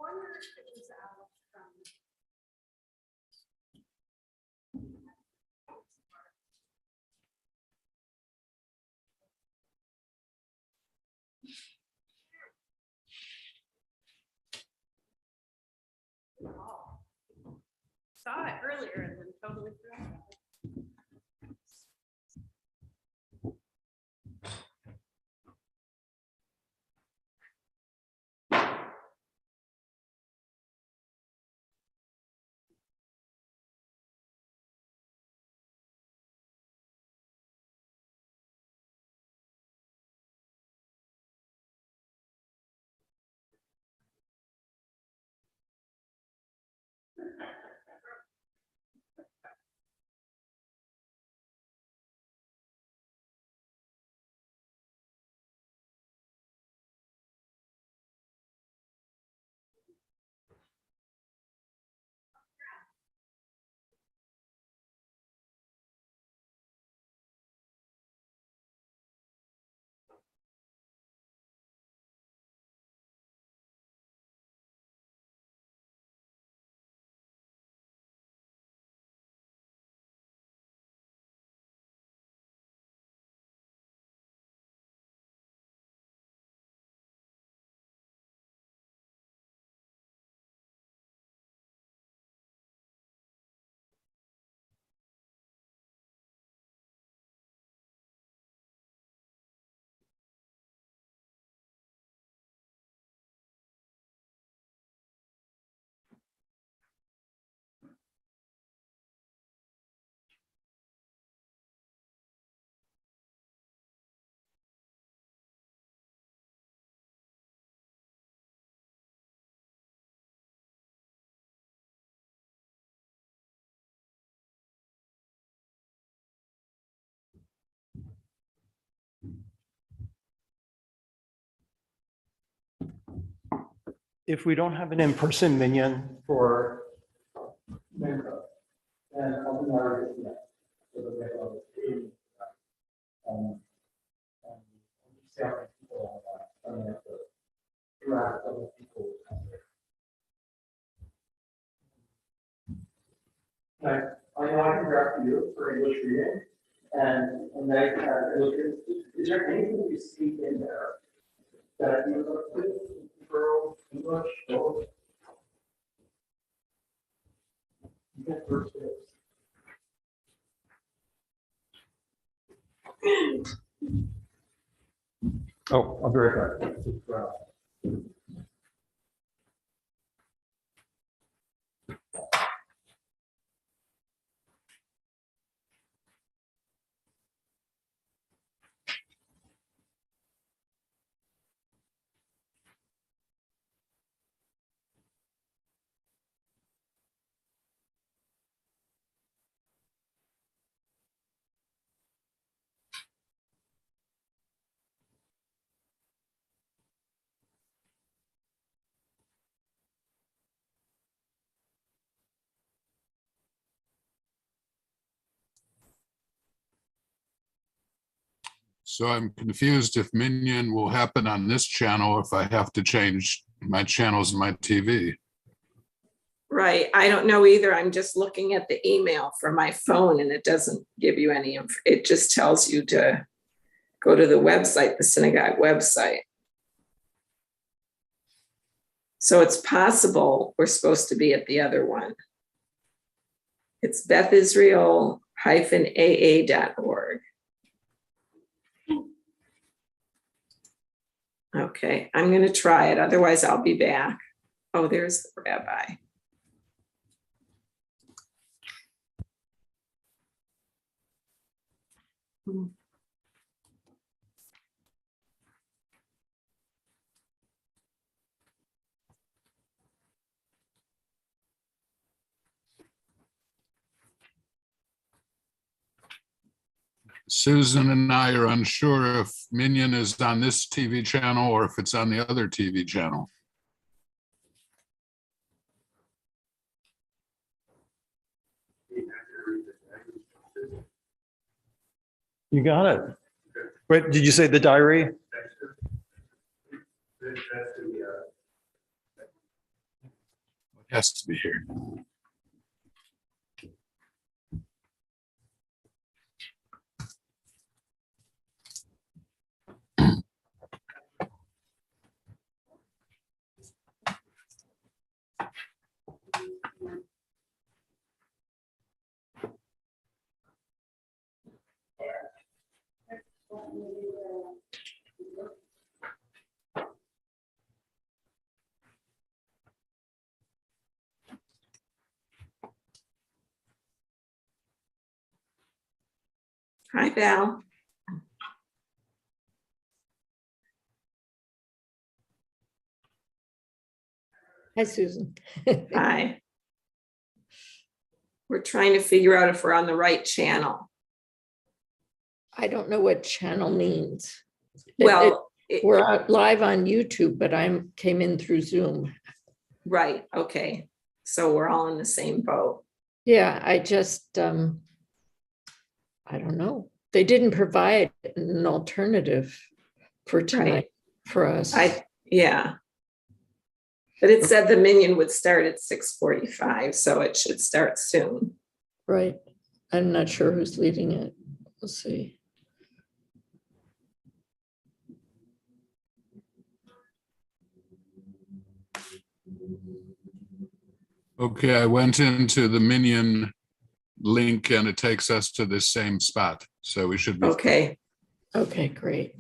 wonder if it was out from. Oh. Saw it earlier and then totally forgot about it. If we don't have an in-person minion for Minka, then I'll be married at the end. So that we have several people on that. Interact with other people. I know I can grab for you for English reading, and Meg is there anything you see in there that you look with for English? Both? You get first tips. Oh, I'll be right back. So I'm confused if Minion will happen on this channel if I have to change my channels in my TV. Right. I don't know either. I'm just looking at the email from my phone and it doesn't give you any, it just tells you to go to the website, the synagogue website. So it's possible we're supposed to be at the other one. It's bethisrael-aa.org. Okay, I'm going to try it. Otherwise, I'll be back. Oh, there's the rabbi. Susan and I are unsure if Minion is on this TV channel or if it's on the other TV channel. You got it. Wait, did you say the diary? Has to be here. Hi, Val. Hi, Susan. Hi. We're trying to figure out if we're on the right channel. I don't know what channel means. Well, We're out live on YouTube, but came in through Zoom. right, okay. So we're all in the same boat. Yeah, I just, I don't know. They didn't provide an alternative for tonight for us. Yeah. But it said the minion would start at 6:45, so it should start soon. Right. I'm not sure who's leading it. We'll see. Okay, I went into the Minion link and it takes us to the same spot. So we should be. Okay, Okay, great.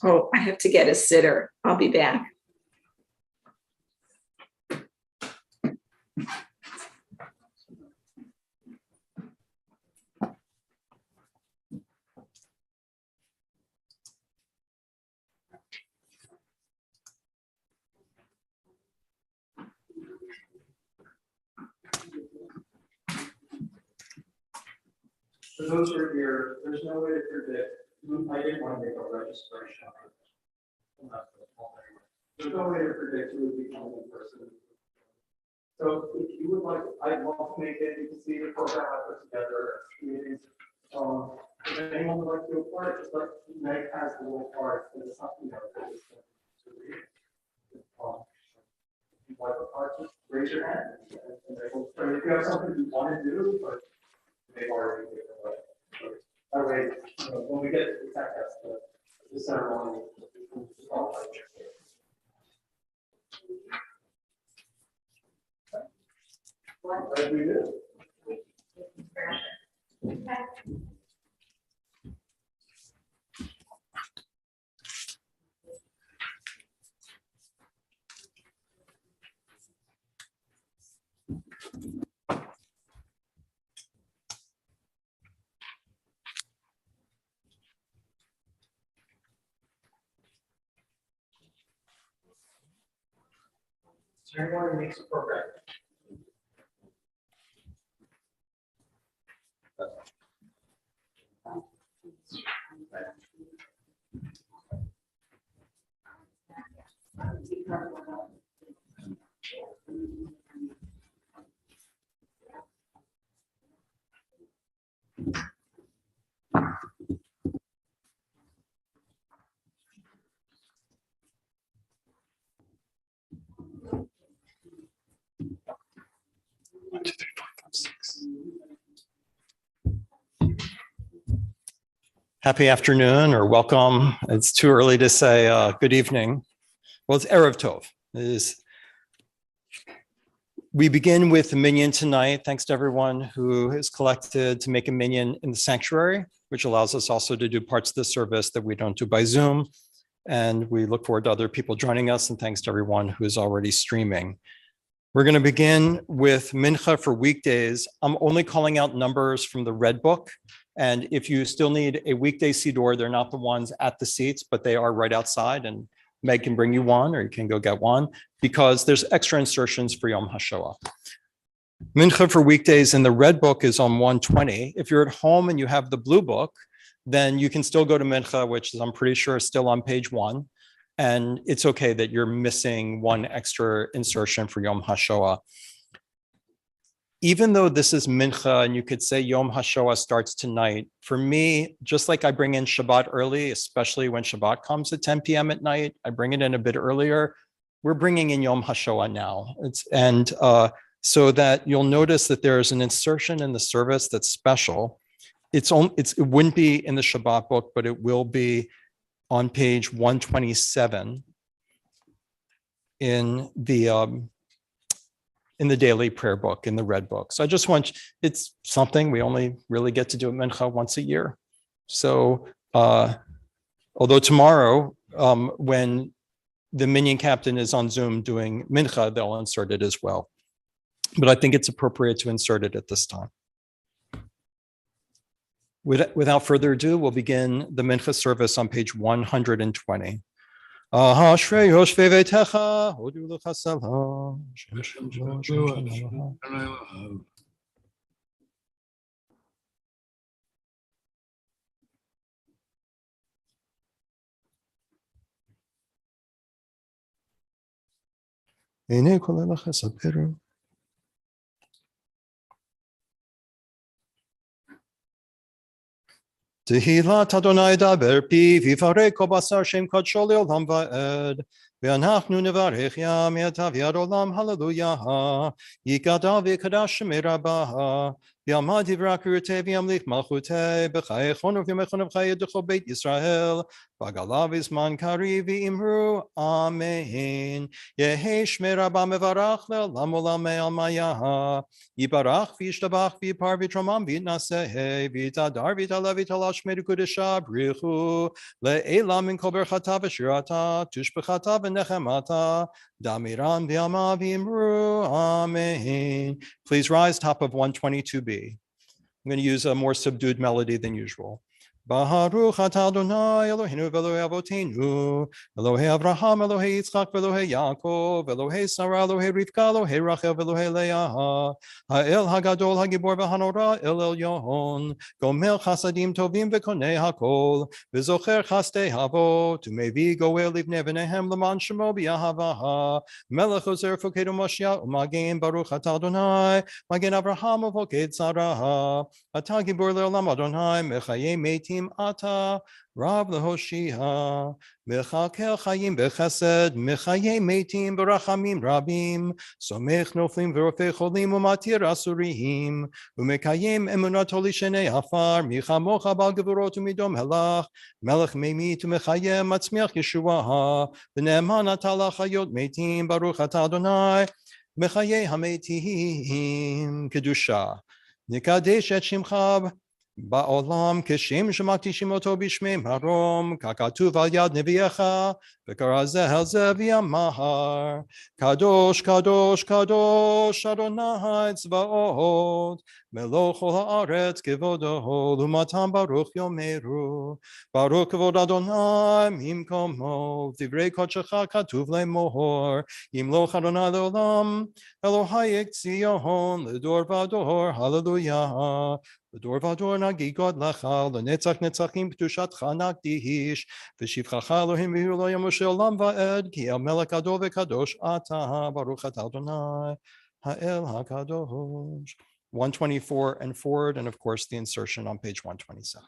oh, I have to get a sitter. I'll be back. For those who are here, there's no way to predict. I didn't want to make a registration. There's no way to predict who would become the person. So if you would like, I'd love to make it, you can see the program I put together. If anyone would like to apply, just like Meg has the little part, and it's something that is to read. If you want to apply, just raise your hand. And they will, so if you have something you want to do, but they've already given away. So that way, when we get to the tech test, the ceremony. What do we do? Is there anyone who makes a program? Happy afternoon or welcome. It's too early to say good evening. Well, it's Erev Tov. We begin with the minyan tonight. Thanks to everyone who is collected to make a minyan in the sanctuary, which allows us also to do parts of the service that we don't do by Zoom. And we look forward to other people joining us, and thanks to everyone who is already streaming. We're going to begin with mincha for weekdays. I'm only calling out numbers from the red book. And if you still need a weekday siddur, they're not the ones at the seats, but they are right outside, and Meg can bring you one, or you can go get one, because there's extra insertions for Yom HaShoah. Mincha for weekdays in the red book is on 120. If you're at home and you have the blue book, then you can still go to Mincha, which is, I'm pretty sure, is still on page 1. And it's okay that you're missing one extra insertion for Yom HaShoah. Even though this is Mincha and you could say Yom HaShoah starts tonight, for me, just like I bring in Shabbat early, especially when Shabbat comes at 10 p.m. at night, I bring it in a bit earlier. We're bringing in Yom HaShoah now. So that you'll notice that there's an insertion in the service that's special. It wouldn't be in the Shabbat book, but it will be on page 127 in the daily prayer book, in the red book. So I just it's something we only really get to do at Mincha once a year. So although tomorrow, when the Minyan captain is on Zoom doing Mincha, they'll insert it as well. But I think it's appropriate to insert it at this time. Without further ado, we'll begin the Mincha service on page 120. Ashrei Yoshvei Veitecha, Hodu Lecha Salam, Shem Shem Shem Shem Shem Eloha. Einei kol elecha saperu. Tehillat Adonai daber pi vifarei kol basar shem kadsho leolam va'ed. Ve'anachnu nevarech yam yatav yad olam hallelujah. Yikadav v'kadash shemei rabah. V'yamad yivrak urtei v'yamlich malchutei. B'chai echonu v'yamechonu v'chai yeducho beit Yisrael. V'agalav izman kari v'imru. Amen. Yehi shmei rabah mevarach le'olam olam me'al maya. Yibarach v'yishtabach v'yipar v'yitramam v'yitnaseh. V'yitadar v'yitalev v'yitalash me'dukudesha brichu. Le'elam min kol berchata v'shirata. Tushbechata v'nechemata. Damiran v'yama v'imru. Amen. Please rise, top of 122b. I'm going to use a more subdued melody than usual. Baruch atah Adonai Eloheinu v'Elohei Avotenu, Elohei Avraham, Elohei Yitzchak, v'Elohei Yaakov, Elohei Sarah, Elohei Rivka, Elohei Rachel, v'Elohei Leah, Ha'el Hagadol, Hagibor v'Hanora, El Elyon, Gomel Chasadim Tovim v'Konei Hakol, v'Zocher Chastei Havot, Umevi Goel Livnei V'nehem L'man Shemo B'Yahavaha, Melech Ozer Fokedu Moshiach, U'Magen Baruch atah Adonai, Magen Avraham Uvoked Sarah, Atah Gibor Le'olam Adonai, Mechayei Meiti Ata Rav Lehoshia Mechakel Chayim Bechesed Mechayei Meitim Berachamim Rabim Somech Noflim Verofei Cholim Umatir Asurim Umekayim Emunato Lishenei Afar Michamocha Bal Gevurot Umidom Helach Melech Meimit Umechayem Matzmiach Yeshua V'ne'eman Atala Chayot Meitim Baruch atah Adonai Mechayei Hameitim Kedusha Nikadesh et Shimcha Ba'olam kishem shemakti shimoto b'shmei marom kakatuv al yad neviecha v'karazeh el zev yamahar kadosh kadosh kadosh Adonai tzvaot meloch ol haaretz kevodo lumatam baruch yomeru baruch kevod Adonai mimkomo divrei kodshecha katuv le'mohor yimloch Adonai le'olam Elohai Tzion ledor vador hallelujah V'dor v'ador nagi God lecha, l'netzach netzachim p'tushat chanak dihish, v'shivchacha Elohim v'hu lo yamoshe olam va'ed, ki el melech gadol v'kadosh atah, baruch atah Adonai, ha'el ha'kadosh. 124 and forward, and of course the insertion on page 127.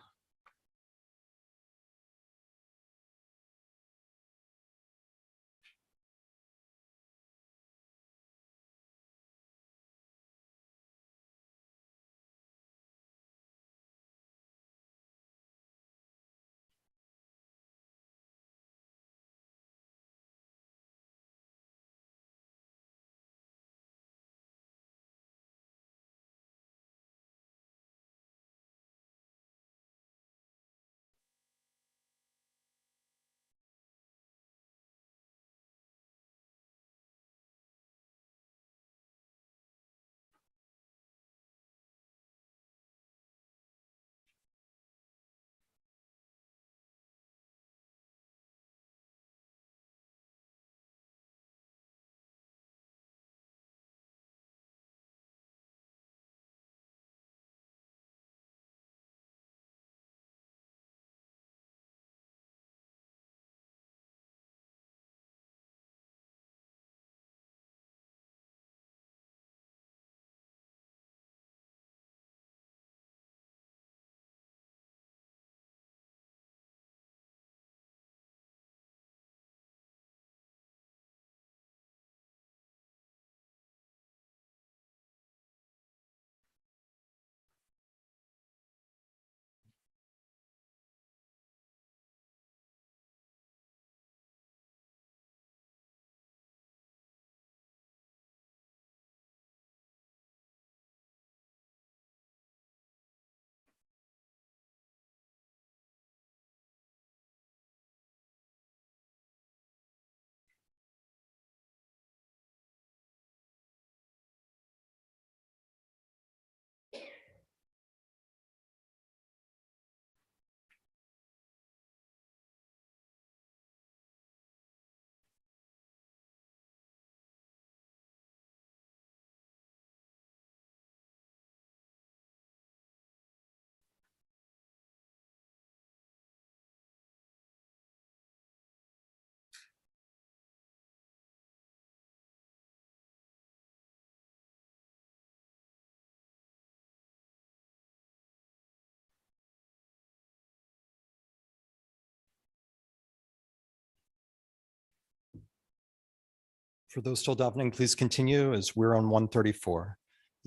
For those still davening, please continue as we're on 134.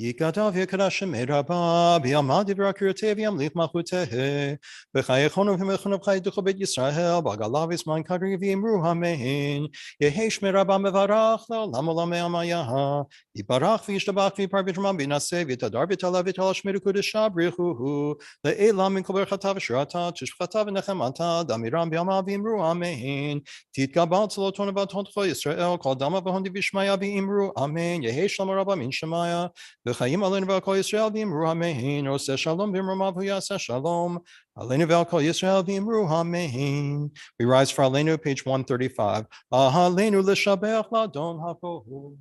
Yikadav Yakadashim Eraba, Biamad Virakurate, Viamlik Mahute, Bechayachono Himechonov Haiducho Bet Yisrael, Bagalavis Mankari Vimru Hamein, Yehesh Meraba Mevarach, Lamolame Amaya, Ibarach Vishtabach Viparvitram Binase, Vitadar Vitala Vital Shmirukudisha, Brihu, the Elam in Koberchatav Shurata, Tishchatav Nechemata, Damiram Biama Vimru Amein, Titgabat Solotonabat Honcho Israel, Kaldama Bahondi Vishmaya Vimru Amein, Yehesh Lamaraba Min Shemaya. V'chayim aleinu v'al Yisrael v'imru hamein. Oseh shalom v'imrumav v'yaseh shalom. Aleinu v'al Yisrael v'imru hamein. We rise for Aleinu, page 135. Aleinu l'shabech l'Adon HaKol.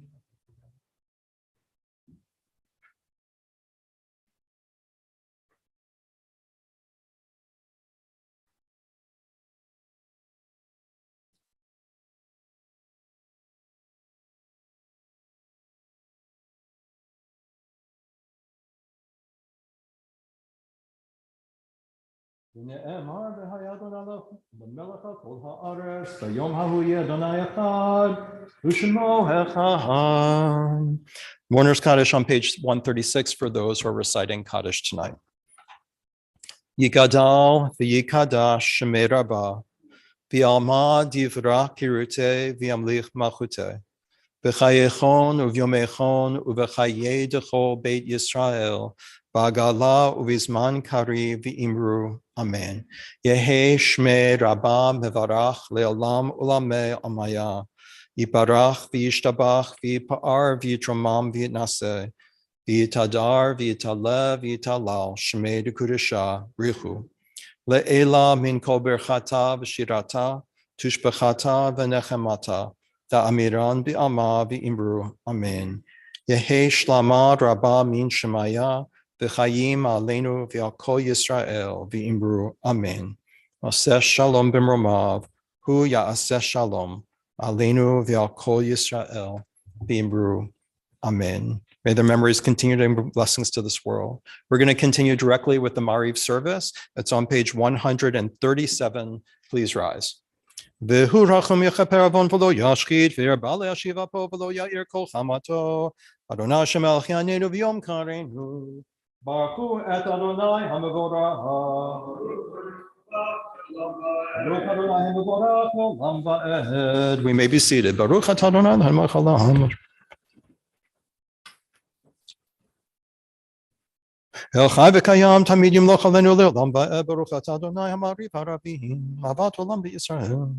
ונאמר והיה אדוני למלך על כל הארץ ביום ההוא יהיה אדוני אחד ושמו אחד. Warner's Kaddish on page 136 for those who are reciting Kaddish tonight. Yigadal v'yikadash shemei rabba v'alma divra kirute v'yamlich malchute v'chayechon uvyomechon uv'chaye dechol beit Yisrael Bagala uvizman kari v'imru. Amen. Yehe shmei rabba mevarach le'olam ulame amaya. Yibarach v'yishtabach v'yipa'ar v'yitromam v'yitnaseh. V'yitadar v'yitalev v'yitalal shmei dekudesha richu. Le'ela min kol berchata v'shirata tushbechata v'nechemata. Da'amiran v'ama v'imru. Amen. Yehe shlama rabba min shemaya. V'chayim aleinu v'al kol Yisrael v'imru amen. Aseh shalom b'mromav hu ya'aseh shalom aleinu v'al kol Yisrael v'imru amen. May their memories continue to bring blessings to this world. We're going to continue directly with the Mariv service. It's on page 137. Please rise. V'hu rachum yechaper avon v'lo yashchit v'yirba le'ashiva po v'lo ya'ir kol chamato Adonai Hashem elch yanenu v'yom karenu Baruch et Adonai HaMevorach. Baruch Adonai HaMevorach Olam va'ed. We may be seated. Baruch et Adonai HaMevorach Olam. El Chai v'Kayam Tamid Yimloch Aleinu Le'olam va'ed. Baruch et Adonai HaMariv HaRavim Avat Olam b'Yisrael.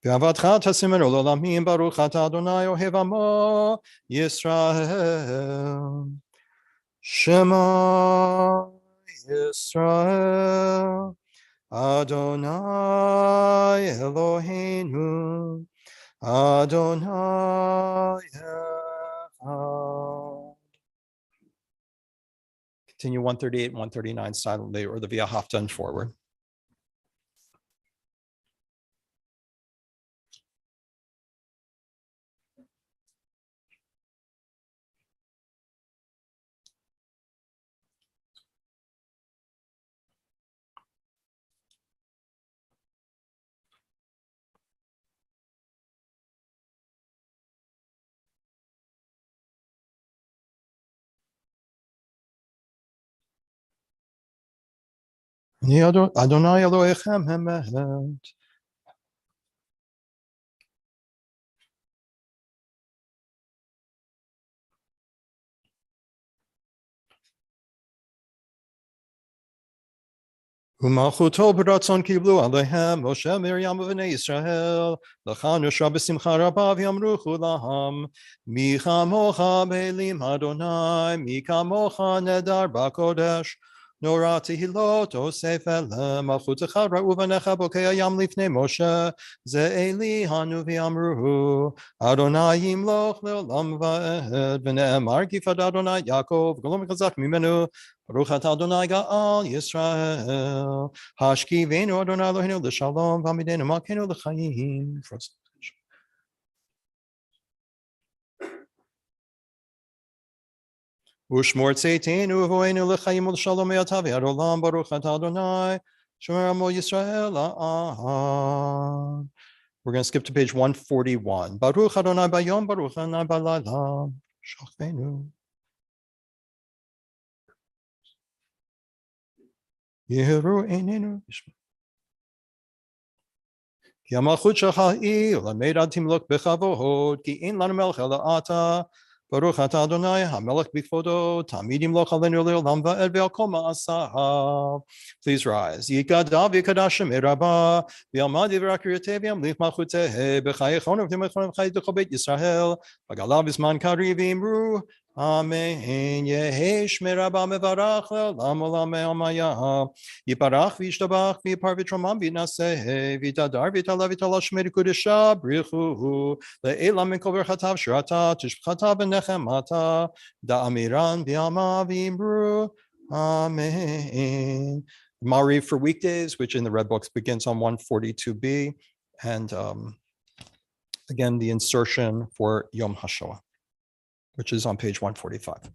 V'avatcha tasimen olamim baruch ata Adonai ohev amo Yisrael. Shema Yisrael Adonai Eloheinu Adonai Echad. Continue 138 and 139 silently or the Via Hafta and forward. Adonai Elohechem Hemed. Umalchuto b'ratzon kiblu alehem Moshe Miriam v'nei Yisrael l'chan yosha b'simcha rabba v'yamruchu laham mi chamocha be'elim Adonai mi kamocha nedar b'kodesh Nora tehilot osef elem malchutecha ra'u v'necha bokei hayam lifnei Moshe ze'eli hanu v'yamruhu Adonai yimloch le'olam va'ed v'ne'emar gifad Adonai Yaakov golom chazak mimenu Baruch atah Adonai Ga'al Yisrael. Hashkivenu Adonai Eloheinu l'shalom v'amidenu malkeinu l'chayim. Ushmor tzeitenu v'oenu l'chayim l'shalom yatavi adolam Baruch atah Adonai Shomer Amo Yisrael La'ad. We're going to skip to page 141. Baruch Adonai Bayom, Baruch Adonai Balayla. Shachvenu. Yehiru Einenu. כי המלכות שלך היא למד עד תמלוך בכבוד, כי אין לנו מלך אלא אתה. ברוך אתה אדוני, המלך בכבודו, תמיד ימלוך עלינו לעולם ועד ועל כל מעשיו. Please rise. יקדע ויקדש שמי רבה, וילמד דברי קריאתי וימליך מלכותי, בחיי חונך ותמכון וחי לכל בית ישראל, בגלה בזמן קריב ואמרו, אמן. יהי שמי רבה מברך לעולם עולם עמיה. יפרח וישתבח ויפר ותרומם וינשא, ויתהדר ויתעלה ויתעלה שמי קודשה, בריחו, לעילם מן כל ברכתיו שרתה, תשבחתה ונחמתה, דאמירן בימה ואמרו, amen. Ma'ariv for weekdays, which in the red books begins on 142b, and again, the insertion for Yom HaShoah, which is on page 145.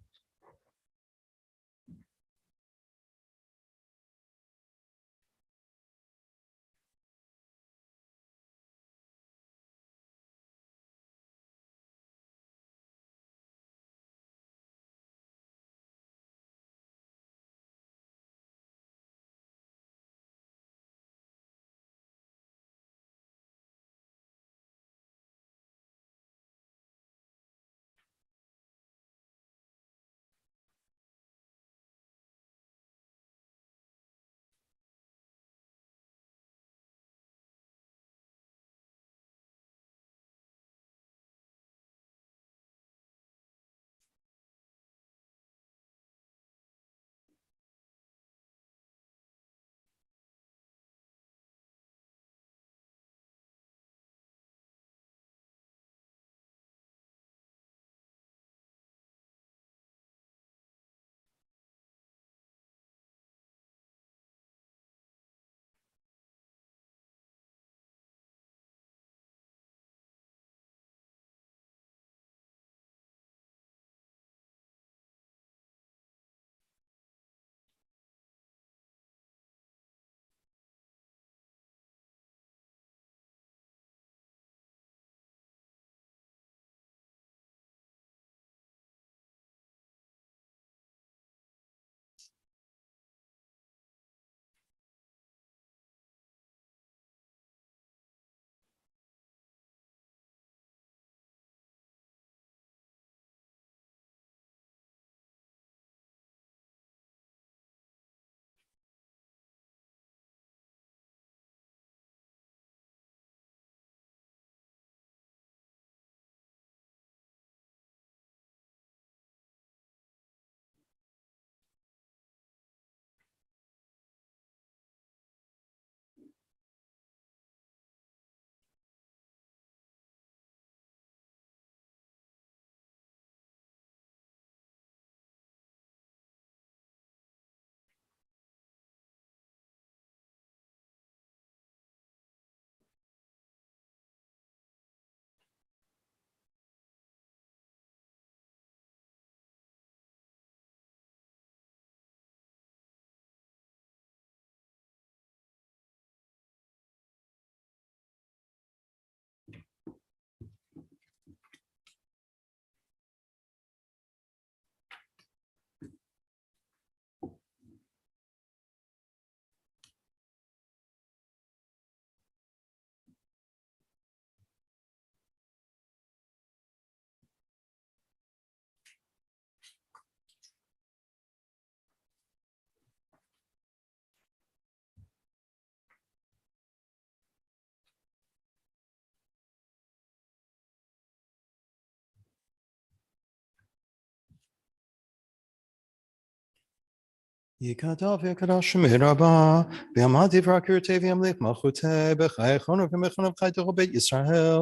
יקדע ויקדש שמי רבה, ויעמד דברי קריאתי וימליך מלכותי, בחיי חונך ומחונך חי לכל בית ישראל,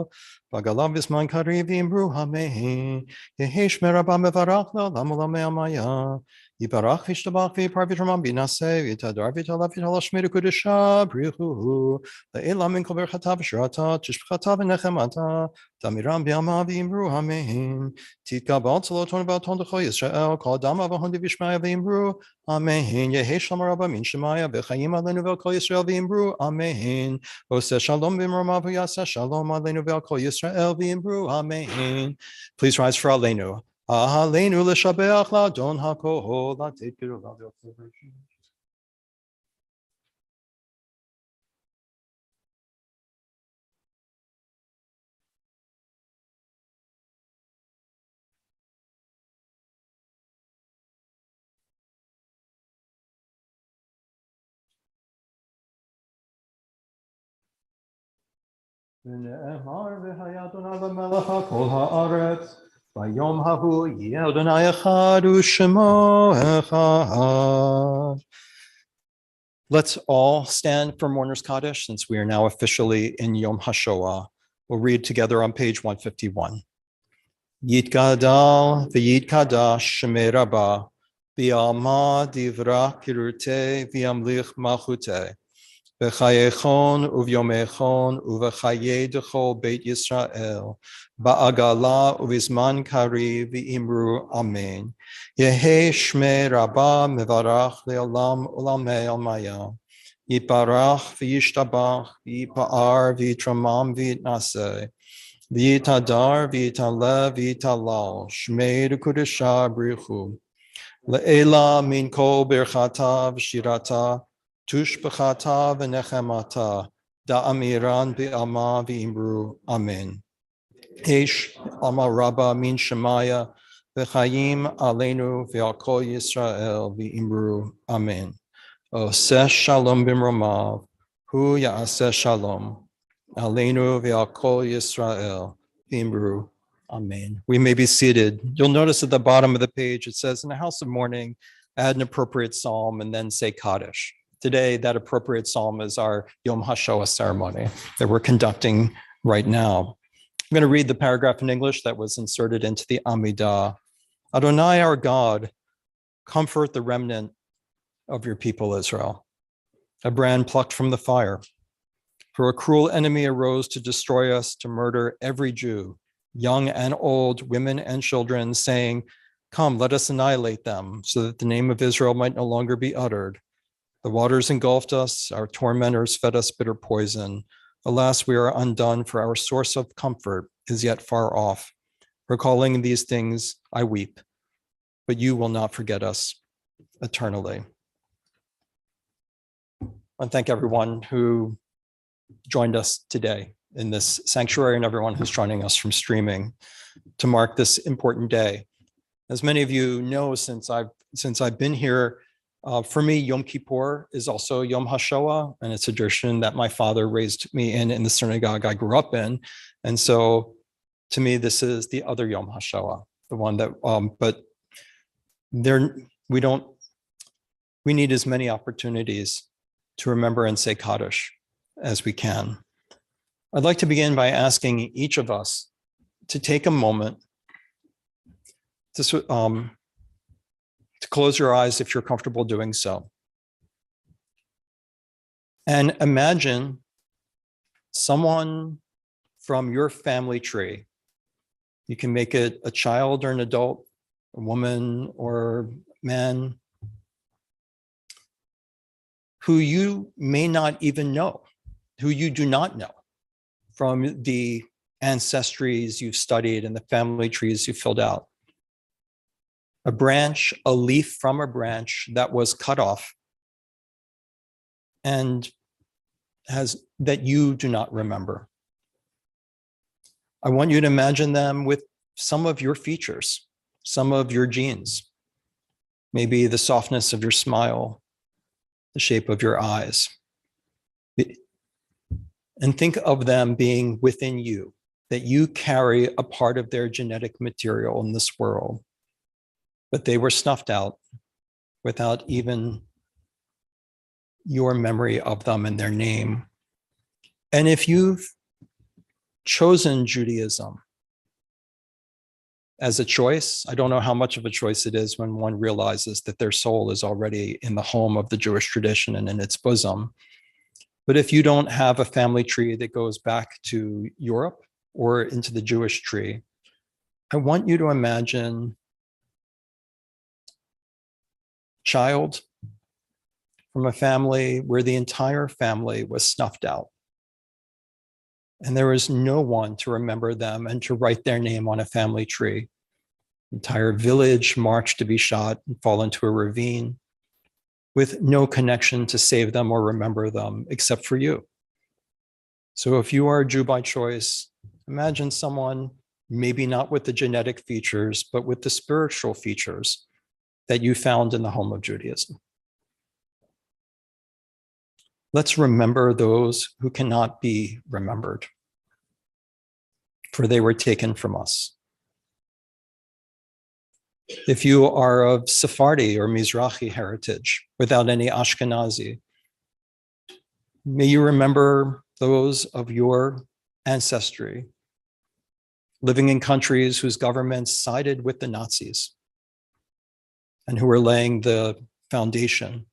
Bagalav Isman Karivim Bruhamehi, Yehesh Merabah Mevarach Le'olam Olamei Amaya, Yibarach Vishtabach V'Parvitramam Binaseh, V'Tadar V'Talav V'Talav Shmeru Kudesha Brihu, Le'elam Min Kol Berchata V'Shirata, Tishbchata V'Nechemata, Tamiram B'Yama V'Imru Hamehin, Titka B'Altzalo Ton B'Alton D'Cho Yisrael, Kol Dama V'Hondi V'Shmaya V'Imru, Amehin, Yehesh Lamarabah Min Shemaya, V'Chayim Alenu V'Kol Yisrael V'Imru, Amehin, Oseh Shalom V'Mromav V'Yaseh Shalom Alenu V'Kol Yisrael V'Imru, Amehin. Please rise for Aleinu. Aleinu l'shabeach la'adon ha'kohol, la'tet kiru la'adon celebration. ונאמר והיה אדוני למלך על כל הארץ, ביום ההוא יהיה אדוני אחד ושמו אחד. Let's all stand for Mourner's Kaddish since we are now officially in Yom HaShoah. We'll read together on page 151. Yitgadal v'yitkadash shemei Rabbah, v'yalma divra kirute v'yamlich malchute. V'chayechon uvyomechon uv'chaye dechol Beit Yisrael ba'agala uvizman kari v'imru amen. Yehe shmei Rabbah mevarach le'olam olamei almaya. Yitbarach v'yishtabach v'yipa'ar v'yitramam v'yitnaseh. V'yitadar v'yitalev v'yitalal shmei d'kudesha brichu. Le'ela min kol birchata v'shirata Tushbachata v'nechemata, da'amiran bi'ama v'imru, amen. Eish ama rabba min shemaya, v'chayim aleinu v'al kol Yisrael v'imru, amen. Oseh shalom b'mromav, hu ya'aseh shalom, aleinu v'al kol Yisrael v'imru, amen. We may be seated. You'll notice at the bottom of the page, it says, in the house of mourning, add an appropriate psalm and then say Kaddish. Today, that appropriate psalm is our Yom HaShoah ceremony that we're conducting right now. I'm going to read the paragraph in English that was inserted into the Amidah. Adonai, our God, comfort the remnant of your people Israel, a brand plucked from the fire. For a cruel enemy arose to destroy us, to murder every Jew, young and old, women and children, saying, come, let us annihilate them, so that the name of Israel might no longer be uttered. The waters engulfed us, our tormentors fed us bitter poison. Alas, we are undone, for our source of comfort is yet far off. Recalling these things, I weep, but you will not forget us eternally. I thank everyone who joined us today in this sanctuary and everyone who's joining us from streaming to mark this important day. As many of you know, since I've been here, for me, Yom Kippur is also Yom HaShoah, and it's a tradition that my father raised me in the synagogue I grew up in. And so to me, this is the other Yom HaShoah, the one that, but we need as many opportunities to remember and say Kaddish as we can. I'd like to begin by asking each of us to take a moment to close your eyes if you're comfortable doing so. And imagine someone from your family tree. You can make it a child or an adult, a woman or man, who you may not even know, who you do not know from the ancestries you've studied and the family trees you filled out. A branch, a leaf from a branch that was cut off and that you do not remember. I want you to imagine them with some of your features, some of your genes, maybe the softness of your smile, the shape of your eyes. And think of them being within you, that you carry a part of their genetic material in this world. But they were snuffed out without even your memory of them and their name. And if you've chosen Judaism as a choice. I don't know how much of a choice it is when one realizes that their soul is already in the home of the Jewish tradition and in its bosom. But if you don't have a family tree that goes back to Europe or into the Jewish tree, I want you to imagine a child from a family where the entire family was snuffed out. And there was no one to remember them and to write their name on a family tree. Entire village marched to be shot and fall into a ravine with no connection to save them or remember them except for you. So if you are a Jew by choice, imagine someone, maybe not with the genetic features, but with the spiritual features that you found in the home of Judaism. Let's remember those who cannot be remembered, for they were taken from us. If you are of Sephardi or Mizrahi heritage without any Ashkenazi, may you remember those of your ancestry living in countries whose governments sided with the Nazis and who were laying the foundation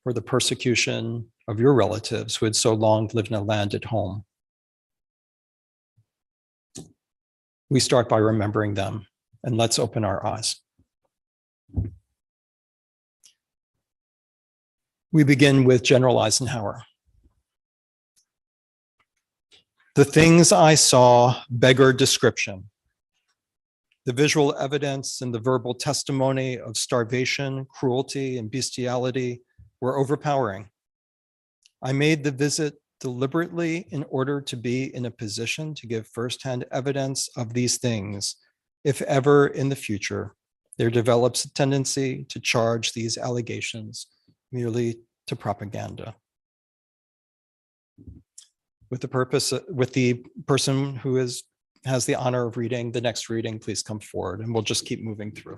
for the persecution of your relatives who had so long lived in a land at home. We start by remembering them, and let's open our eyes. We begin with General Eisenhower. The things I saw beggar description. The visual evidence and the verbal testimony of starvation, cruelty, and bestiality were overpowering. I made the visit deliberately in order to be in a position to give firsthand evidence of these things, if ever in the future there develops a tendency to charge these allegations merely to propaganda. With the person who has the honor of reading the next reading, please come forward, and we'll just keep moving through.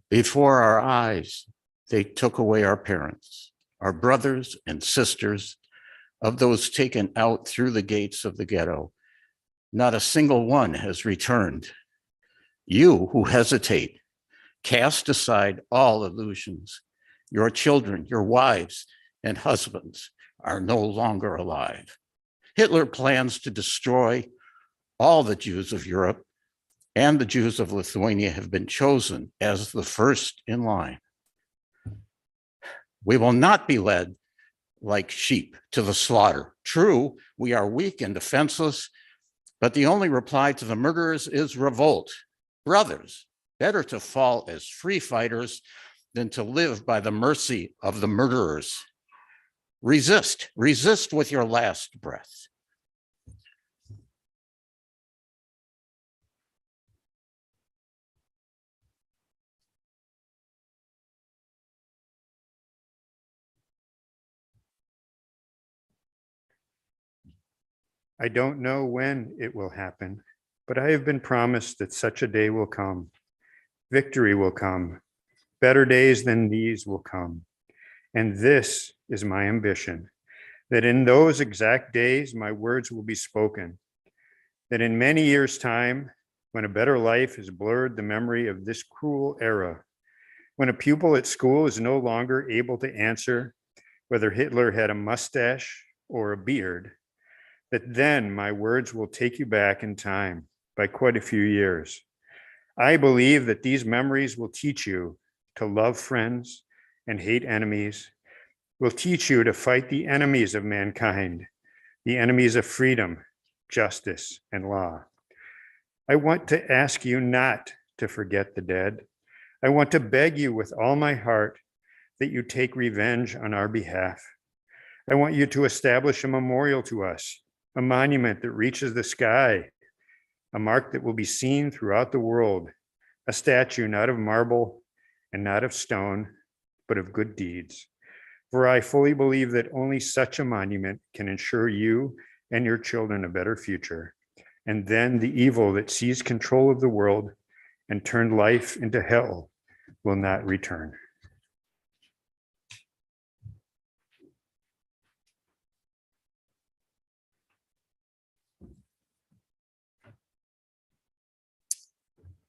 Before our eyes, they took away our parents, our brothers and sisters. Of those taken out through the gates of the ghetto, not a single one has returned. You who hesitate, cast aside all illusions. Your children, your wives and husbands are no longer alive. Hitler plans to destroy all the Jews of Europe, and the Jews of Lithuania have been chosen as the first in line. We will not be led like sheep to the slaughter. True, we are weak and defenseless, but the only reply to the murderers is revolt. Brothers, better to fall as free fighters than to live by the mercy of the murderers. Resist with your last breath. I don't know when it will happen, but I have been promised that such a day will come. Victory will come. Better days than these will come. And this is my ambition, that in those exact days, my words will be spoken, that in many years' time, when a better life has blurred the memory of this cruel era, when a pupil at school is no longer able to answer whether Hitler had a mustache or a beard, that then my words will take you back in time by quite a few years. I believe that these memories will teach you to love friends and hate enemies, will teach you to fight the enemies of mankind, the enemies of freedom, justice, and law. I want to ask you not to forget the dead. I want to beg you with all my heart that you take revenge on our behalf. I want you to establish a memorial to us, a monument that reaches the sky, a mark that will be seen throughout the world, a statue not of marble and not of stone, but of good deeds. For I fully believe that only such a monument can ensure you and your children a better future. and then the evil that seized control of the world and turned life into hell will not return.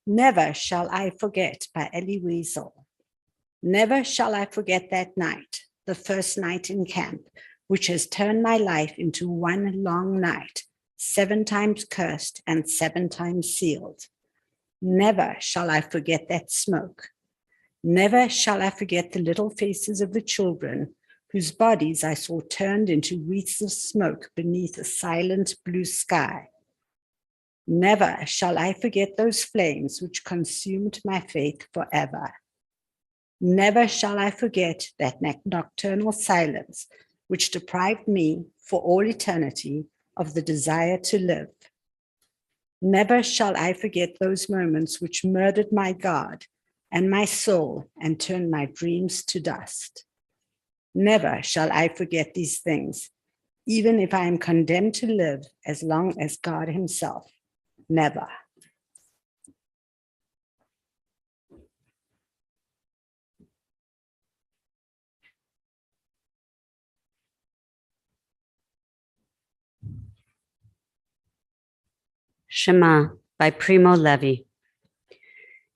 Never Shall I Forget by Elie Wiesel. Never shall I forget that night, the first night in camp, which has turned my life into one long night, 7 times cursed and 7 times sealed. Never shall I forget that smoke. Never shall I forget the little faces of the children whose bodies I saw turned into wreaths of smoke beneath a silent blue sky. Never shall I forget those flames which consumed my faith forever. Never shall I forget that nocturnal silence which deprived me for all eternity of the desire to live. Never shall I forget those moments which murdered my God and my soul and turned my dreams to dust. Never shall I forget these things, even if I am condemned to live as long as God himself. Never. Shema by Primo Levi.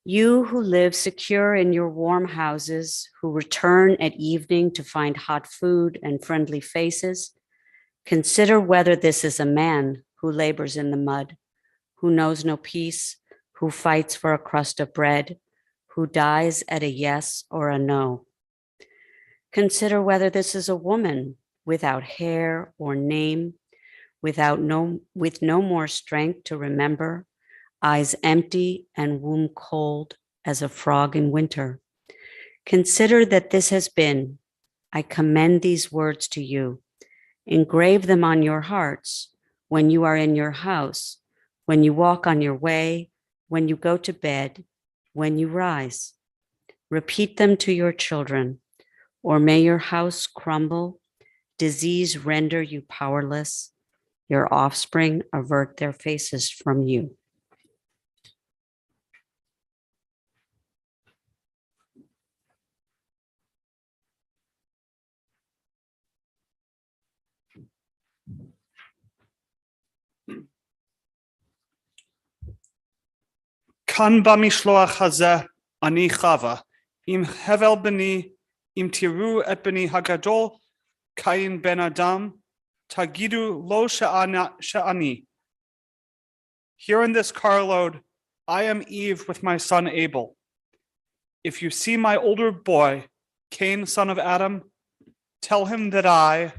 You who live secure in your warm houses, who return at evening to find hot food and friendly faces, consider whether this is a man who labors in the mud, who knows no peace, who fights for a crust of bread, who dies at a yes or a no. Consider whether this is a woman without hair or name, with no more strength to remember, eyes empty and womb cold as a frog in winter. Consider that this has been. I commend these words to you. Engrave them on your hearts when you are in your house, when you walk on your way, when you go to bed, when you rise. Repeat them to your children, or may your house crumble, disease render you powerless, your offspring avert their faces from you. כאן במשלוח הזה אני חווה, אם הבל בני, אם תראו את בני הגדול, קין בן אדם, תגידו לו שאני. Here in this carload, I am Eve with my son Abel. If you see my older boy, Cain, son of Adam, tell him that I,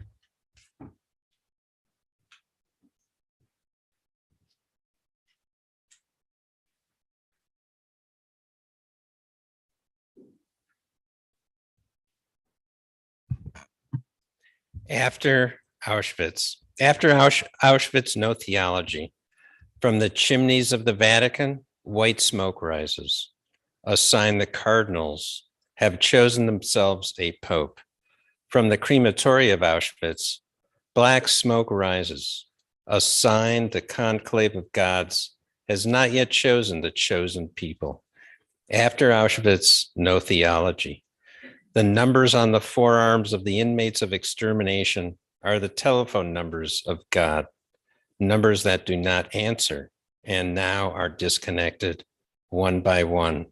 After Auschwitz, no theology. From the chimneys of the Vatican, white smoke rises, a sign the cardinals have chosen themselves a pope. From the crematory of Auschwitz, black smoke rises, a sign the conclave of gods has not yet chosen the chosen people. After Auschwitz, no theology. The numbers on the forearms of the inmates of extermination are the telephone numbers of God, numbers that do not answer and now are disconnected one by one.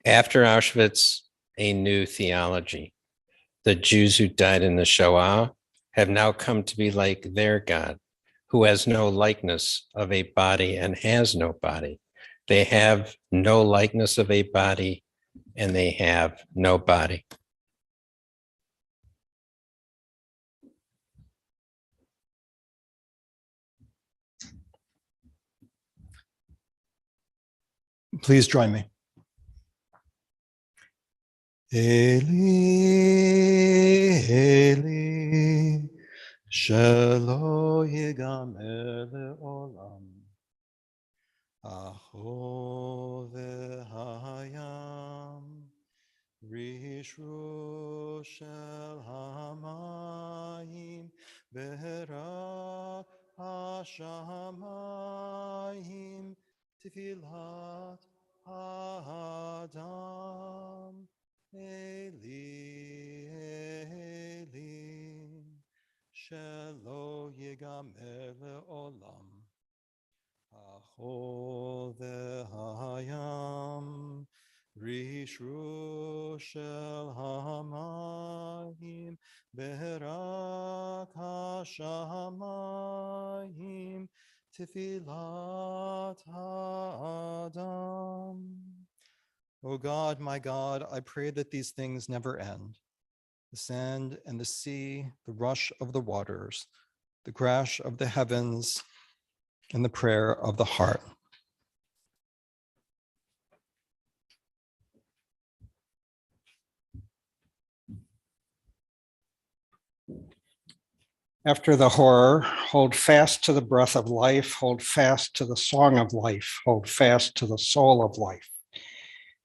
After Auschwitz, a new theology. The Jews who died in the Shoah have now come to be like their God, who has no likeness of a body and has no body. They have no likeness of a body and they have no body. Please join me. Eli, Eli, shelo yigamer le'olam. Aho v'hayam, rishru shel hamayim, be'ra hashamayim tefillat Adam. Eli, Eli, shelo yigamer leolam. Hachol v'hayam, rishru shel hamayim, berak hashamayim, tefillat Adam. O God, my God, I pray that these things never end. The sand and the sea, the rush of the waters, the crash of the heavens, and the prayer of the heart. After the horror, hold fast to the breath of life, hold fast to the song of life, hold fast to the soul of life.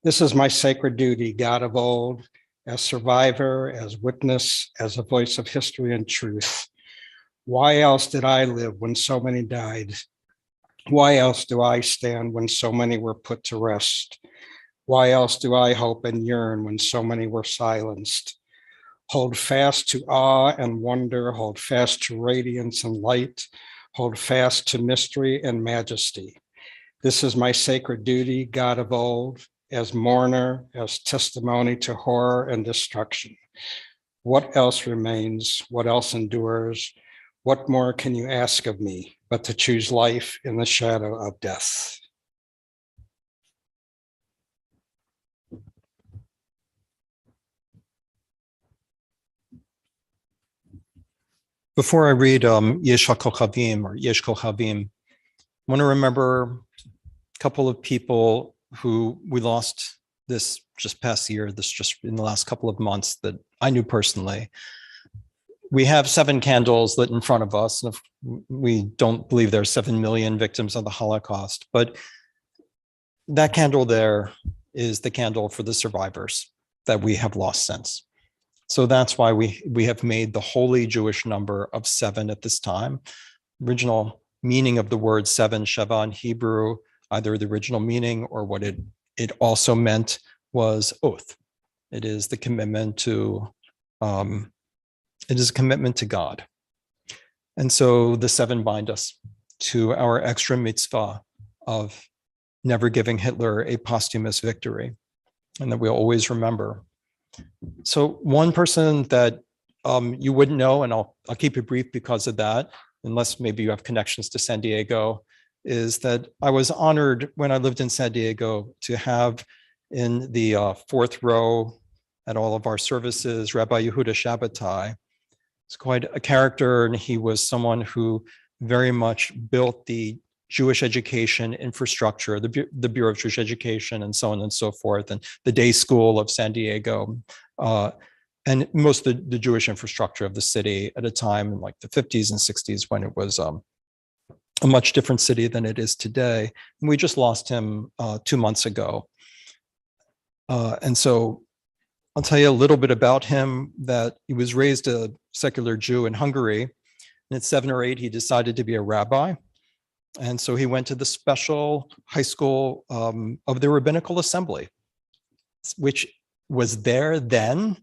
This is my sacred duty, God of old, as survivor, as witness, as a voice of history and truth. Why else did I live when so many died? Why else do I stand when so many were put to rest? Why else do I hope and yearn when so many were silenced? Hold fast to awe and wonder, hold fast to radiance and light, hold fast to mystery and majesty. This is my sacred duty, God of old, as mourner, as testimony to horror and destruction. What else remains? What else endures? What more can you ask of me but to choose life in the shadow of death? Before I read Yesh HaKochavim or Yesh Kochavim, I want to remember a couple of people who we lost this just past year, this just in the last couple of months that I knew personally. We have 7 candles lit in front of us, and we don't believe there are 7 million victims of the Holocaust, but that candle there is the candle for the survivors that we have lost since. So that's why we have made the holy Jewish number of 7 at this time. Original meaning of the word 7, Sheva in Hebrew, either the original meaning or what it also meant was oath. It is the commitment to, it is a commitment to God. And so the 7 bind us to our extra mitzvah of never giving Hitler a posthumous victory, and that we'll always remember. So one person that you wouldn't know, and I'll keep it brief because of that, unless maybe you have connections to San Diego, is that I was honored when I lived in San Diego to have in the 4th row at all of our services, Rabbi Yehuda Shabbatai. He's quite a character, and he was someone who very much built the Jewish education infrastructure, the Bureau of Jewish Education, and so on and so forth, and the day school of San Diego, and most of the Jewish infrastructure of the city at a time in like the 50s and 60s when it was a much different city than it is today. And we just lost him 2 months ago. And so I'll tell you a little bit about him, that he was raised a secular Jew in Hungary. And at 7 or 8, he decided to be a rabbi. And so he went to the special high school of the Rabbinical Assembly, which was there then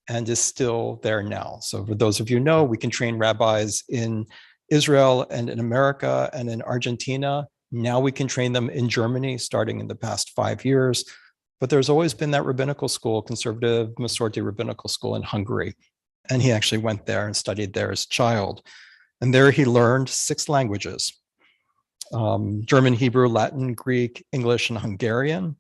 and is still there now. So for those of you who know, we can train rabbis in Israel and in America and in Argentina. Now we can train them in Germany starting in the past 5 years. But there's always been that rabbinical school, conservative Masorti rabbinical school in Hungary. And he actually went there and studied there as a child. And there he learned 6 languages. German, Hebrew, Latin, Greek, English, and Hungarian.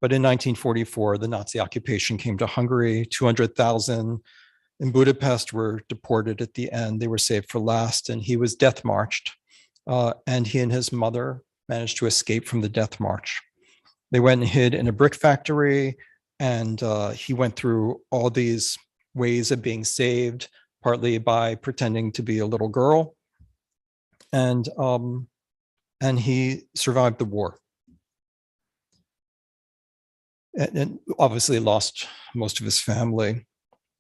But in 1944, the Nazi occupation came to Hungary. 200,000 in Budapest were deported at the end. They were saved for last, and he was death marched. And he and his mother managed to escape from the death march. They went and hid in a brick factory, and he went through all these ways of being saved, partly by pretending to be a little girl. And he survived the war. And obviously lost most of his family.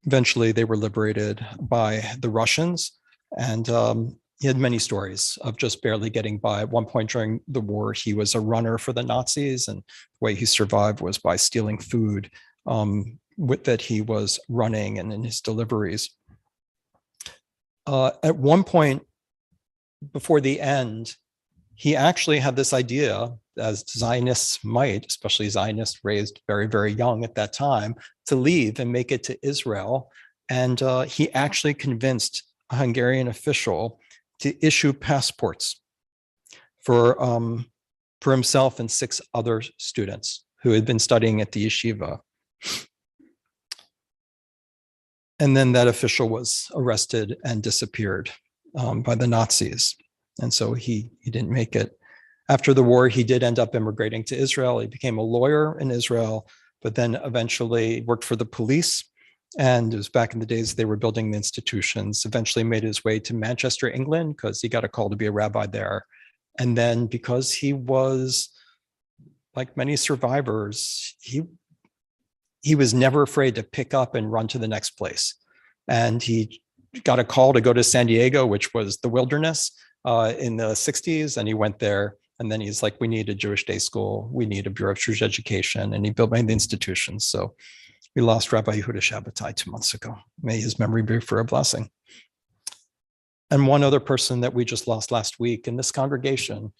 Eventually, they were liberated by the Russians. And he had many stories of just barely getting by. At one point during the war, he was a runner for the Nazis, and the way he survived was by stealing food that he was running and in his deliveries. At one point before the end, he actually had this idea, as Zionists might, especially Zionists raised very, very young at that time, to leave and make it to Israel. And he actually convinced a Hungarian official to issue passports for himself and 6 other students who had been studying at the yeshiva. And then that official was arrested and disappeared by the Nazis. And so he didn't make it. After the war, he did end up immigrating to Israel. He became a lawyer in Israel, but then eventually worked for the police. And it was back in the days they were building the institutions, eventually made his way to Manchester, England, because he got a call to be a rabbi there. And then because he was, like many survivors, he was never afraid to pick up and run to the next place. And he got a call to go to San Diego, which was the wilderness in the 60s. And he went there. And then he's like, we need a Jewish day school. We need a Bureau of Jewish Education. And he built many institutions. So we lost Rabbi Yehuda Shabbatai 2 months ago. May his memory be for a blessing. And one other person that we just lost last week in this congregation,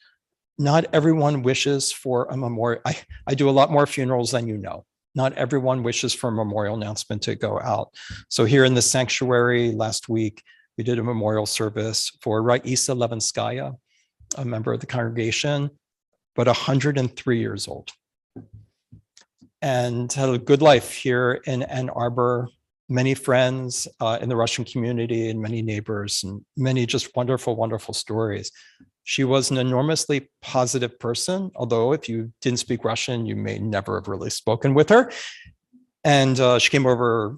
not everyone wishes for a memorial. I do a lot more funerals than you know. Not everyone wishes for a memorial announcement to go out. So here in the sanctuary last week, we did a memorial service for Raisa Levinskaya, a member of the congregation, but 103 years old. And had a good life here in Ann Arbor, many friends in the Russian community and many neighbors and many just wonderful, wonderful stories. She was an enormously positive person, although if you didn't speak Russian, you may never have really spoken with her. And she came over,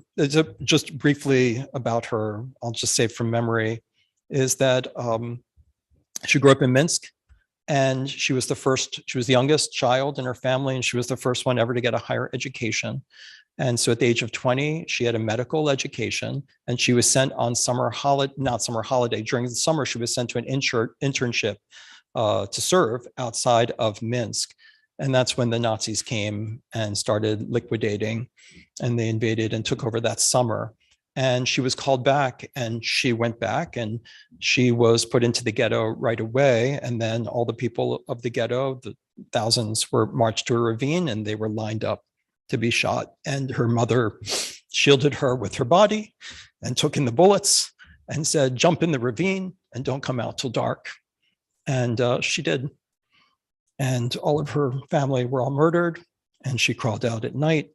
just briefly about her, I'll just say from memory, is that she grew up in Minsk. And she was the youngest child in her family, and she was the first one ever to get a higher education. And so at the age of 20, she had a medical education, and she was sent on during the summer, she was sent to an internship to serve outside of Minsk. And that's when the Nazis came and started liquidating, and they invaded and took over that summer. And she was called back, and she went back, and she was put into the ghetto right away. And then all the people of the ghetto, the thousands, were marched to a ravine, and they were lined up to be shot. And her mother shielded her with her body and took in the bullets and said, jump in the ravine and don't come out till dark. And she did. And all of her family were all murdered. And she crawled out at night,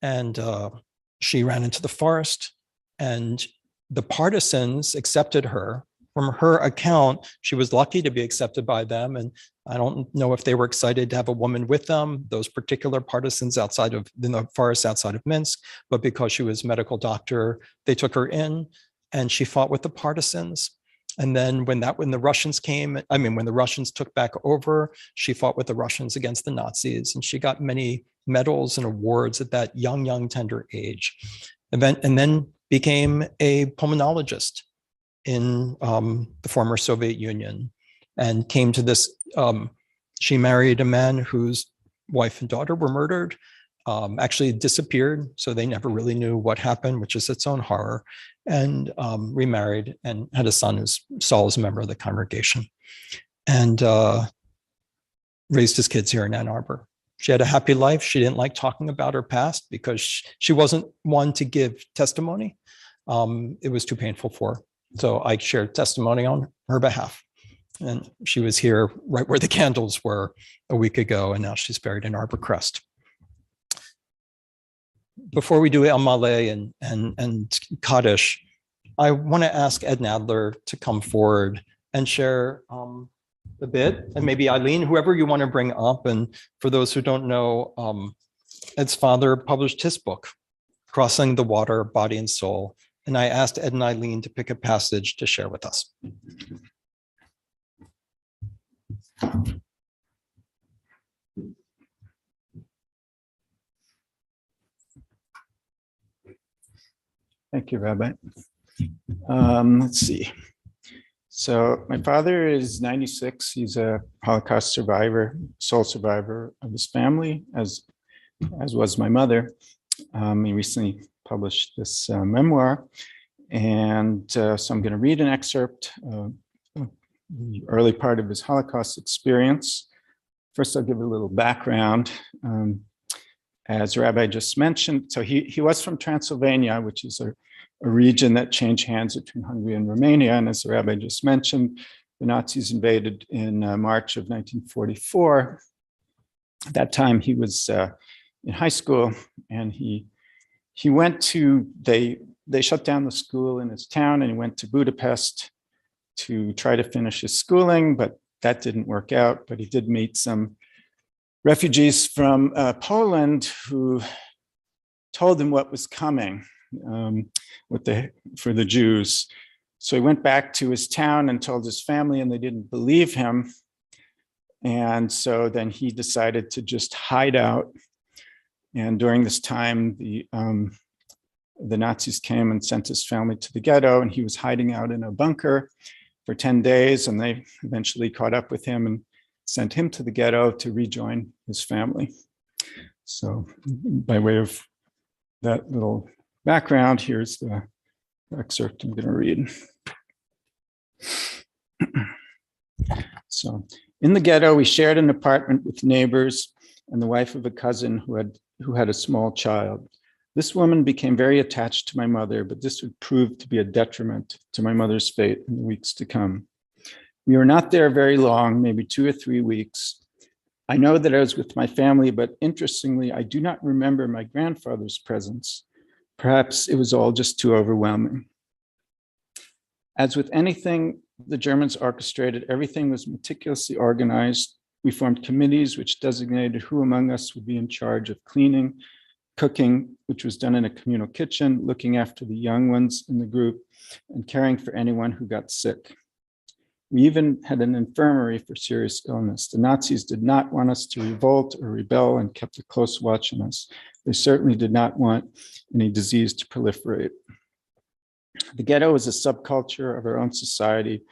and she ran into the forest. And the partisans accepted her. From her account, she was lucky to be accepted by them. And I don't know if they were excited to have a woman with them, those particular partisans in the forest outside of Minsk, but because she was a medical doctor, they took her in, and she fought with the partisans. And then when the Russians when the Russians took back over, she fought with the Russians against the Nazis, and she got many medals and awards at that young, tender age. And then became a pulmonologist in the former Soviet Union, and came to this. She married a man whose wife and daughter were murdered, actually disappeared, so they never really knew what happened, which is its own horror, and remarried and had a son who Saul is a member of the congregation, and raised his kids here in Ann Arbor. She had a happy life. She didn't like talking about her past because she wasn't one to give testimony. It was too painful for her. So I shared testimony on her behalf. And she was here right where the candles were a week ago, and now she's buried in Arbor Crest. Before we do El Maleh and Kaddish, I want to ask Ed Nadler to come forward and share a bit, and maybe Eileen, whoever you want to bring up. And for those who don't know, Ed's father published his book, Crossing the Water, Body and Soul. And I asked Ed and Eileen to pick a passage to share with us. Thank you, Rabbi. Let's see. So my father is 96. He's a Holocaust survivor, sole survivor of his family, as was my mother. He recently published this memoir. And so I'm going to read an excerpt of the early part of his Holocaust experience. First, I'll give a little background. As Rabbi just mentioned, so he was from Transylvania, which is a region that changed hands between Hungary and Romania. And as the Rabbi just mentioned, the Nazis invaded in March of 1944. At that time, he was in high school, and he went to, they shut down the school in his town, and he went to Budapest to try to finish his schooling, but that didn't work out. But he did meet some refugees from Poland who told him what was coming for the Jews. So he went back to his town and told his family, and they didn't believe him. And so then he decided to just hide out. And during this time, the Nazis came and sent his family to the ghetto, and he was hiding out in a bunker for 10 days, and they eventually caught up with him and sent him to the ghetto to rejoin his family. So by way of that little background, here's the excerpt I'm going to read. So in the ghetto, we shared an apartment with neighbors and the wife of a cousin who had a small child. This woman became very attached to my mother, but this would prove to be a detriment to my mother's fate in the weeks to come. We were not there very long, maybe 2 or 3 weeks. I know that I was with my family, but interestingly, I do not remember my grandfather's presence. Perhaps it was all just too overwhelming. As with anything the Germans orchestrated, everything was meticulously organized. We formed committees which designated who among us would be in charge of cleaning, cooking, which was done in a communal kitchen, looking after the young ones in the group, and caring for anyone who got sick. We even had an infirmary for serious illness. The Nazis did not want us to revolt or rebel and kept a close watch on us. They certainly did not want any disease to proliferate. The ghetto was a subculture of our own society,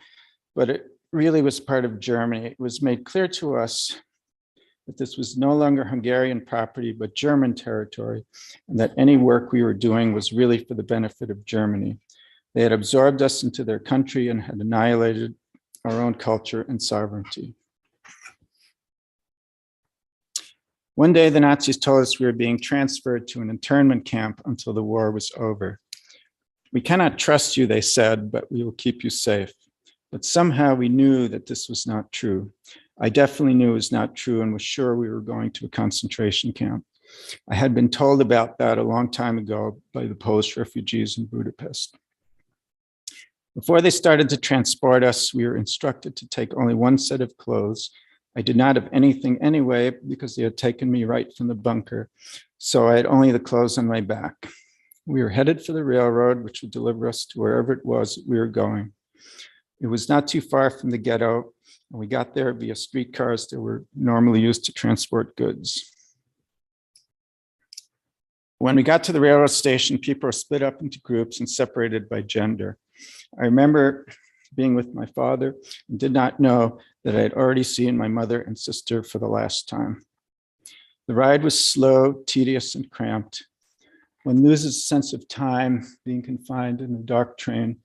but it really was part of Germany. It was made clear to us that this was no longer Hungarian property, but German territory, and that any work we were doing was really for the benefit of Germany. They had absorbed us into their country and had annihilated our own culture and sovereignty. One day, the Nazis told us we were being transferred to an internment camp until the war was over. We cannot trust you, they said, but we will keep you safe. But somehow we knew that this was not true. I definitely knew it was not true and was sure we were going to a concentration camp. I had been told about that a long time ago by the Polish refugees in Budapest. Before they started to transport us, we were instructed to take only one set of clothes. I did not have anything anyway because they had taken me right from the bunker, so I had only the clothes on my back. We were headed for the railroad, which would deliver us to wherever it was we were going. It was not too far from the ghetto, and we got there via streetcars that were normally used to transport goods. When we got to the railroad station, people were split up into groups and separated by gender. I remember being with my father and did not know that I had already seen my mother and sister for the last time. The ride was slow, tedious, and cramped. One loses a sense of time being confined in a dark train,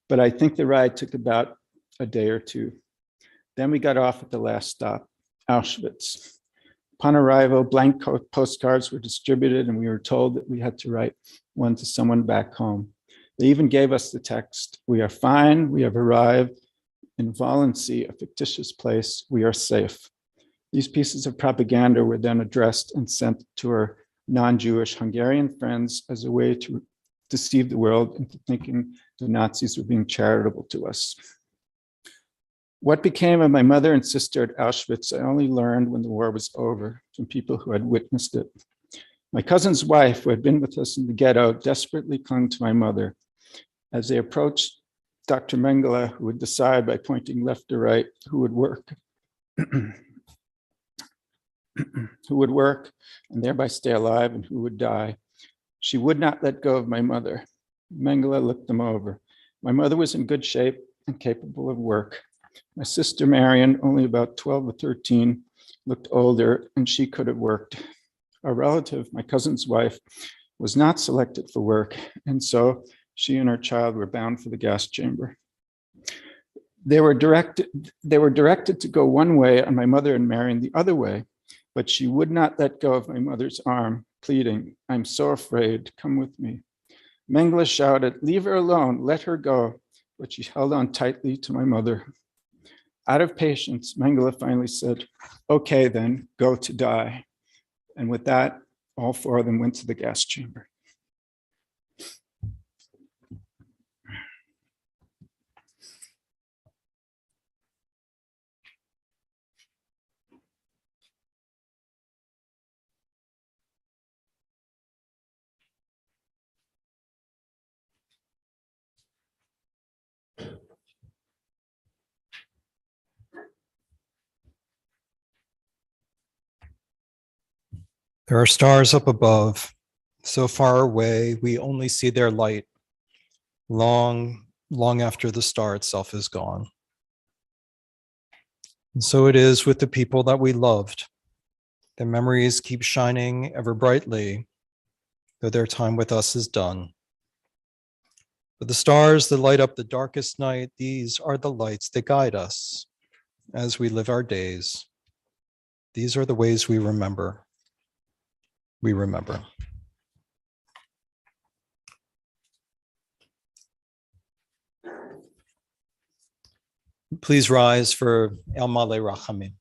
but I think the ride took about a day or two. Then we got off at the last stop, Auschwitz. Upon arrival, blank postcards were distributed, and we were told that we had to write one to someone back home. They even gave us the text, "We are fine, we have arrived in Walensee, a fictitious place, we are safe." These pieces of propaganda were then addressed and sent to our non-Jewish Hungarian friends as a way to deceive the world into thinking the Nazis were being charitable to us. What became of my mother and sister at Auschwitz, I only learned when the war was over from people who had witnessed it. My cousin's wife, who had been with us in the ghetto, desperately clung to my mother. As they approached Dr. Mengele, who would decide by pointing left or right who would work, and thereby stay alive and who would die, she would not let go of my mother. Mengele looked them over. My mother was in good shape, and capable of work. My sister Marion, only about 12 or 13, looked older and she could have worked. A relative, my cousin's wife, was not selected for work, and so she and her child were bound for the gas chamber. They were directed to go one way and my mother and Marion the other way, but she would not let go of my mother's arm, pleading, "I'm so afraid, come with me." Mengele shouted, "Leave her alone, let her go," but she held on tightly to my mother. Out of patience, Mengele finally said, "Okay then, go to die." And with that, all four of them went to the gas chamber. There are stars up above, so far away, we only see their light long, long after the star itself is gone. And so it is with the people that we loved. Their memories keep shining ever brightly, though their time with us is done. But the stars that light up the darkest night, these are the lights that guide us as we live our days. These are the ways we remember. We remember. Please rise for El Maleh Rachamim.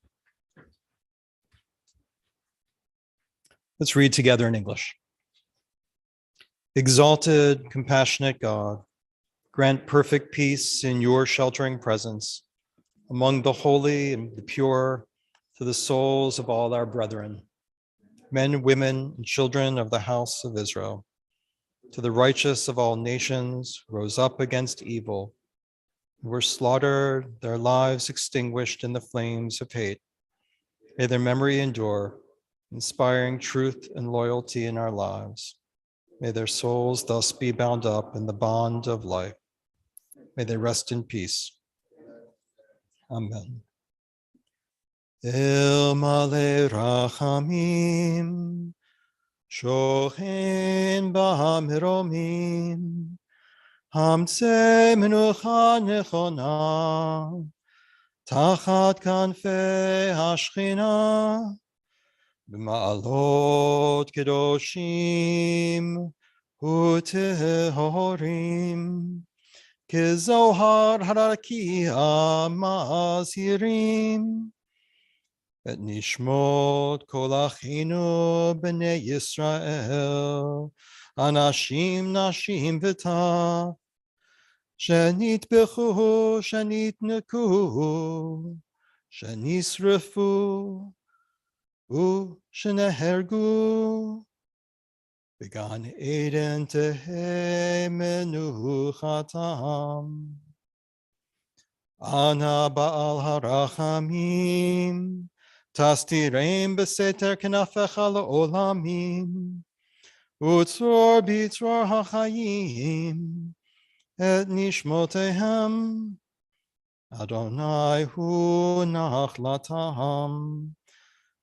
Let's read together in English. Exalted, compassionate God, grant perfect peace in your sheltering presence among the holy and the pure to the souls of all our brethren, men, women, and children of the house of Israel, to the righteous of all nations rose up against evil, were slaughtered, their lives extinguished in the flames of hate. May their memory endure, inspiring truth and loyalty in our lives. May their souls thus be bound up in the bond of life. May they rest in peace. Amen. El Maleh Rachamim, Shochen Ba'Meromim, Hamtzeh Menucha Nechona, Tachat Kanfei Hashchina, B'ma'alot Kedoshim U'Tehorim, Kezohar Harakia Ma'azirim, Et Nishmot Kol Achinu B'nei Yisrael, Anashim Nashim V'Taf, Shenitbechu, Shenitneku, Shenisrefu, Shenehergu, Began Eden Tehe Menuchatam. Ana Baal Harachamim, Tastirem Beseter Knafecha Olamim, Utzor Bitzor HaChayim, Et Nishmotehem, Adonai Hu Nachlatam,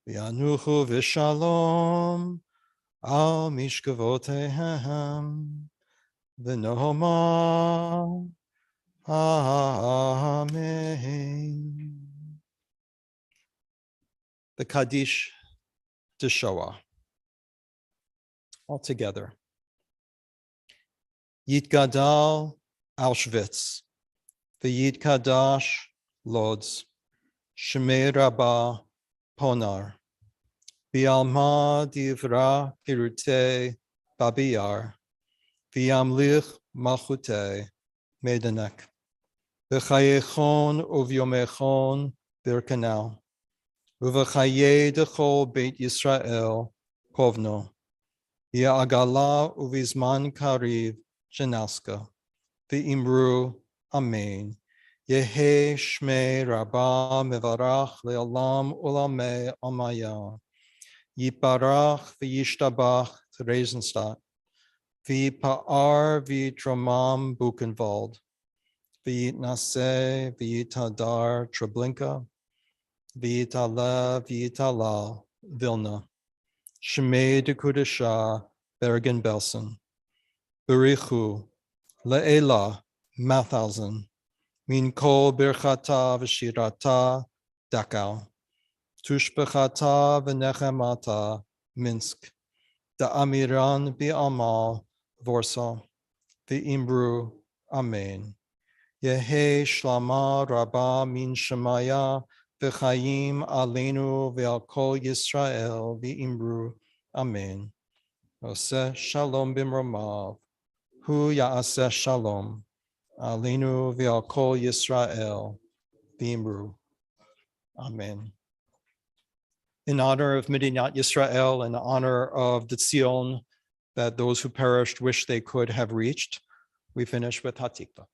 V'yanuchu V'shalom, Al Mishkavotehem, V'nohoma, Amen. The Kaddish de Shoah. All together. Yitgadal Auschwitz, V'yitkadash Lodz, Shemei Rabbah Ponar, V'yalma Divra Kirute Babiyar, V'yamlich Malchute Medenek, V'chayechon Uvyomechon Birkanal, V'chaye Dechol Beit Yisrael Kovno, V'yagala Uvizman Kariv Janaska, V'imru Amen. Yehe Shmei Rabbah Mevarach Le'olam Ulamei Amaya. Yiparach V'yishtabach Theresienstadt. V'yipa'ar V'yitromam Buchenwald. V'yitnaseh, v'yitadar, Treblinka, v'yitala, v'yitalal, Vilna, Shemei de Kudisha, Bergen-Belsen, Berichu, Le'ela, Mauthausen, Min kol birchata v'shirata, Dachau, Tushbechata v'nechemata, Minsk, Da'amiran bi'amal, Warsaw, V'imru, Amen. Yehe shlama rabba min shemaya v'chayim aleinu v'al kol Yisrael v'imru. Amen. Oseh shalom bimromav. Hu ya'aseh shalom. Aleinu v'al kol Yisrael v'imru. Amen. In honor of Midinat Yisrael, in honor of the Tzion that those who perished wish they could have reached, we finish with Hatikva.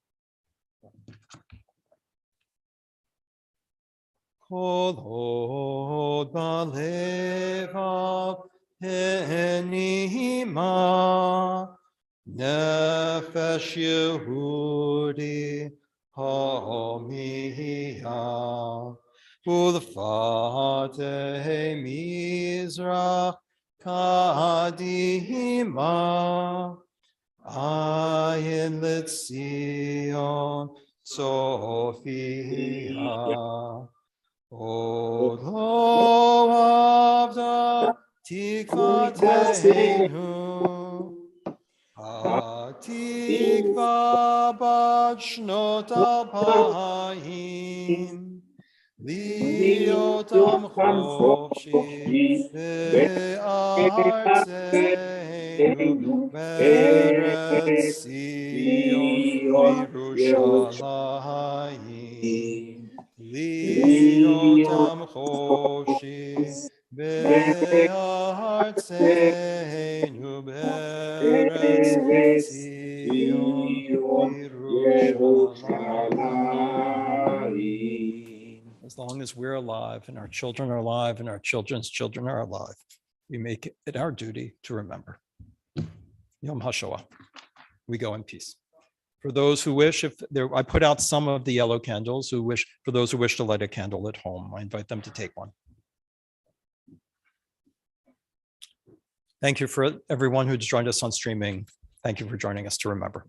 Kol hod balevav henima nefesh Yehudi homiya ulfateh mizrach kadima ayin letzion Sophia. O lo avda tikvateinu, hatikva bad shnot alpayim, liotam chofshi be'artzeinu, be'eretz Zion v'Yerushalayim. Liotam choshi be'artzeinu be'eretz Zion v'Yerushalayim. As long as we're alive and our children are alive and our children's children are alive, we make it our duty to remember. Yom Hashoah. We go in peace. For those who wish, I put out some of the yellow candles for those who wish to light a candle at home, I invite them to take one. Thank you for everyone who's joined us on streaming. Thank you for joining us to remember.